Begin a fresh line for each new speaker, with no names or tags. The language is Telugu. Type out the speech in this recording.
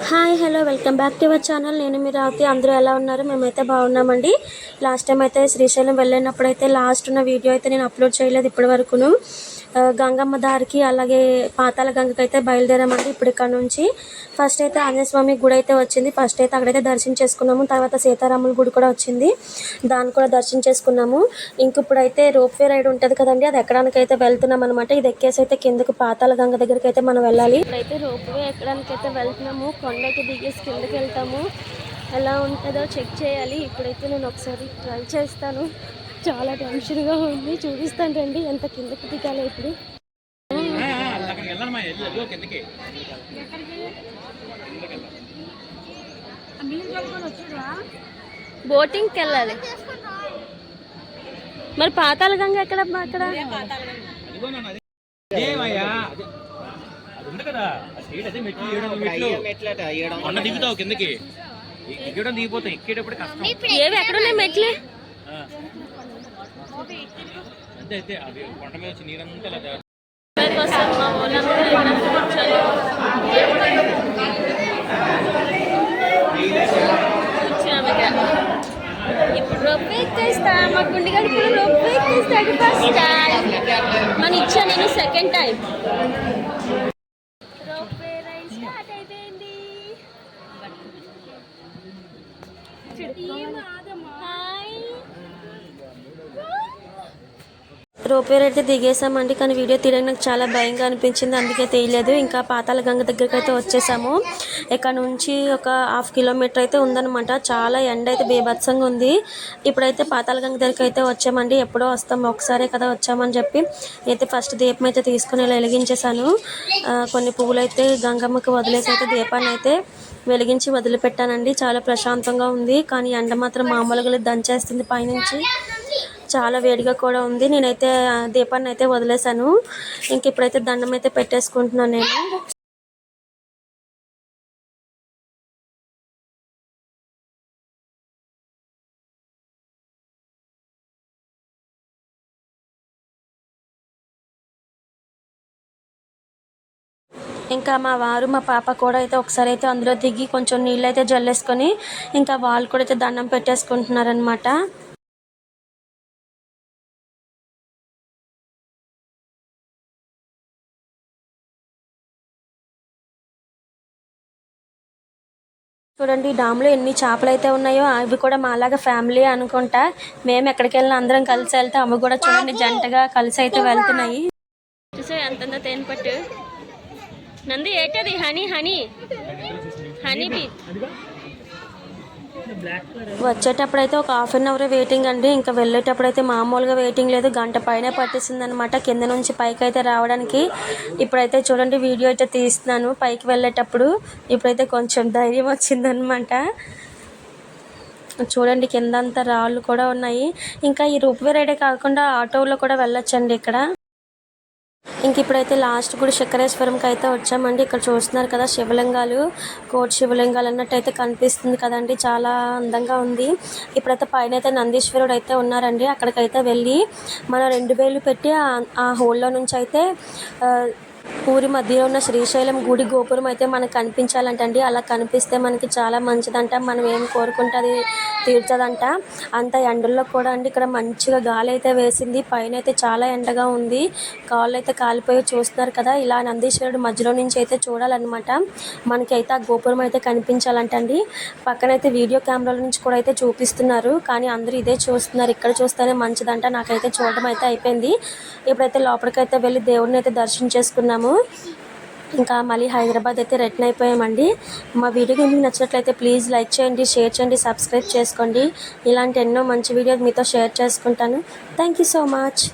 Hi hello welcome back to our channel. నేను మీ రావుతి. అందరూ ఎలా ఉన్నారు? మేమైతే బాగున్నామండి. లాస్ట్ టైం అయితే శ్రీశైలం వెళ్ళినప్పుడు అయితే లాస్ట్ ఉన్న వీడియో అయితే నేను అప్లోడ్ చేయలేదు ఇప్పటి వరకును. గంగమ్మ దారికి అలాగే పాతాల గంగకి అయితే బయలుదేరామండి. ఇప్పుడు ఇక్కడ నుంచి ఫస్ట్ అయితే ఆంజనేయ స్వామి గుడి అయితే వచ్చింది. ఫస్ట్ అయితే అక్కడైతే దర్శనం చేసుకున్నాము. తర్వాత సీతారాముల గుడి కూడా వచ్చింది, దాన్ని కూడా దర్శనం చేసుకున్నాము. ఇంక ఇప్పుడైతే రోప్వే రైడ్ ఉంటుంది కదండి, అది ఎక్కడానికి అయితే వెళ్తున్నాం అనమాట. ఇది ఎక్కేసి అయితే కిందకు పాతాల గంగ దగ్గరికి అయితే మనం వెళ్ళాలి. ఇప్పుడైతే రోప్వే ఎక్కడానికి అయితే వెళ్తున్నాము. కొండకి దిగేసి కిందకి వెళ్తాము. ఎలా ఉంటుందో చెక్ చేయాలి. ఇప్పుడైతే నేను ఒకసారి ట్రై చేస్తాను. చాలా టెన్షన్గా ఉంది. చూపిస్తాను రండి ఎంత కిందకి దిగాలి. ఇప్పుడు బోటింగ్కి వెళ్ళాలి. మరి పాతాల గంగ ఎక్కడ? అక్కడ
దిగుతావు కిందకి, ఎక్కడం దిగిపోతాయి. ఎక్కేటప్పుడు కష్టం.
ఏవి ఎక్కడున్నాయి మెట్లు?
అంతే అయితే అవి కొండ మీద వచ్చి నీరంతా
ఇప్పుడు రొప్పే ఎక్కేస్తా. మా గుండెగాడి కూడా రొప్పే ఎక్కేస్తాడు ఫస్ట్ టైం. మన ఇచ్చా నేను సెకండ్ టైం. రొప్పే రైడ్ స్టార్ట్ అయిపోయింది. రోపే అయితే దిగేసామండి. కానీ వీడియో తీయడానికి నాకు చాలా భయంగా అనిపించింది, అందుకే తీయలేదు. ఇంకా పాతాల గంగ దగ్గరికి అయితే వచ్చేసాము. ఇక్కడ నుంచి ఒక 1/2 కిలోమీటర్ అయితే ఉందన్నమాట. చాలా ఎండ అయితే బీభత్సంగా ఉంది. ఇప్పుడైతే పాతాల గంగ దగ్గరికి అయితే వచ్చామండి. ఎప్పుడో వస్తాము, ఒకసారే కదా వచ్చామని చెప్పి అయితే ఫస్ట్ దీపం అయితే తీసుకుని ఇలా వెలిగించేసాను. కొన్ని పువ్వులు అయితే గంగమ్మకి వదిలేసి అయితే దీపాన్ని అయితే వెలిగించి వదిలిపెట్టానండి. చాలా ప్రశాంతంగా ఉంది. కానీ ఎండ మాత్రం మామూలుగా దంచేస్తుంది పైనుంచి. చాలా వేడిగా కూడా ఉంది. నేనైతే దీపాన్ని అయితే వదిలేసాను. ఇంక ఇప్పుడైతే దండం అయితే పెట్టేసుకుంటున్నాను నేను. ఇంకా మా వారు మా పాప కూడా అయితే ఒకసారి అయితే అందులో దిగి కొంచెం నీళ్ళు అయితే జల్లేసుకొని ఇంకా వాళ్ళు కూడా అయితే దండం పెట్టేసుకుంటున్నారనమాట. చూడండి డామ్లో ఎన్ని చేపలు అయితే ఉన్నాయో. అవి కూడా మాలాగా ఫ్యామిలీ అనుకుంటా. మేము ఎక్కడికి వెళ్ళినా అందరం కలిసి వెళ్తే అవి కూడా చూడండి జంటగా కలిసి అయితే వెళ్తున్నాయి. చూసే అంతంత తేనె పట్టు నంది ఏంటది? Honey honey honey bee. వచ్చేటప్పుడు అయితే ఒక 1/2 అవర్ వెయిటింగ్ అండి. ఇంకా వెళ్ళేటప్పుడు అయితే మామూలుగా వెయిటింగ్ లేదు, గంట పైన పట్టేసింది అనమాట కింద నుంచి పైకి అయితే రావడానికి. ఇప్పుడైతే చూడండి వీడియో అయితే తీస్తున్నాను పైకి వెళ్ళేటప్పుడు. ఇప్పుడైతే కొంచెం ధైర్యం వచ్చిందనమాట. చూడండి కిందంతా రాళ్ళు కూడా ఉన్నాయి. ఇంకా ఈ రూప్వే రైడే కాకుండా ఆటోలో కూడా వెళ్ళొచ్చండి ఇక్కడ. ఇంక ఇప్పుడైతే లాస్ట్ గుడి శంకరేశ్వరంకి అయితే వచ్చామండి. ఇక్కడ చూస్తున్నారు కదా శివలింగాలు, కోటి శివలింగాలు అన్నట్టు అయితే కనిపిస్తుంది కదండి. చాలా అందంగా ఉంది. ఇప్పుడైతే పైన అయితే నందీశ్వరుడు అయితే ఉన్నారండి. అక్కడికైతే వెళ్ళి మనం 2 వేలు పెట్టి ఆ హోల్లో నుంచి అయితే ఊరి మధ్యలో ఉన్న శ్రీశైలం గుడి గోపురం అయితే మనకు కనిపించాలంటండి. అలా కనిపిస్తే మనకి చాలా మంచిదంట. మనం ఏం కోరుకుంటే అది తీర్చదంట. అంత ఎండల్లో కూడా అండి ఇక్కడ మంచిగా గాలి అయితే వేసింది. పైన అయితే చాలా ఎండగా ఉంది. కాళ్ళు అయితే కాలిపోయి చూస్తున్నారు కదా. ఇలా నందీశ్వరుడు మధ్యలో నుంచి అయితే చూడాలన్నమాట. మనకైతే ఆ గోపురం అయితే కనిపించాలంటండి. పక్కనైతే వీడియో కెమెరాల నుంచి కూడా అయితే చూపిస్తున్నారు. కానీ అందరూ ఇదే చూస్తున్నారు. ఇక్కడ చూస్తేనే మంచిదంట. నాకైతే చూడడం అయితే అయిపోయింది. ఇప్పుడైతే లోపలికైతే వెళ్ళి దేవుడిని అయితే దర్శనం చేసుకున్నాము. ఇంకా మళ్ళీ హైదరాబాద్ అయితే రిటర్న్ అయిపోయామండి. మా వీడియో మీకు నచ్చినట్లయితే ప్లీజ్ లైక్ చేయండి, షేర్ చేయండి, సబ్స్క్రైబ్ చేసుకోండి. ఇలాంటి ఎన్నో మంచి వీడియోలు మీతో షేర్ చేసుకుంటాను. Thank you so much.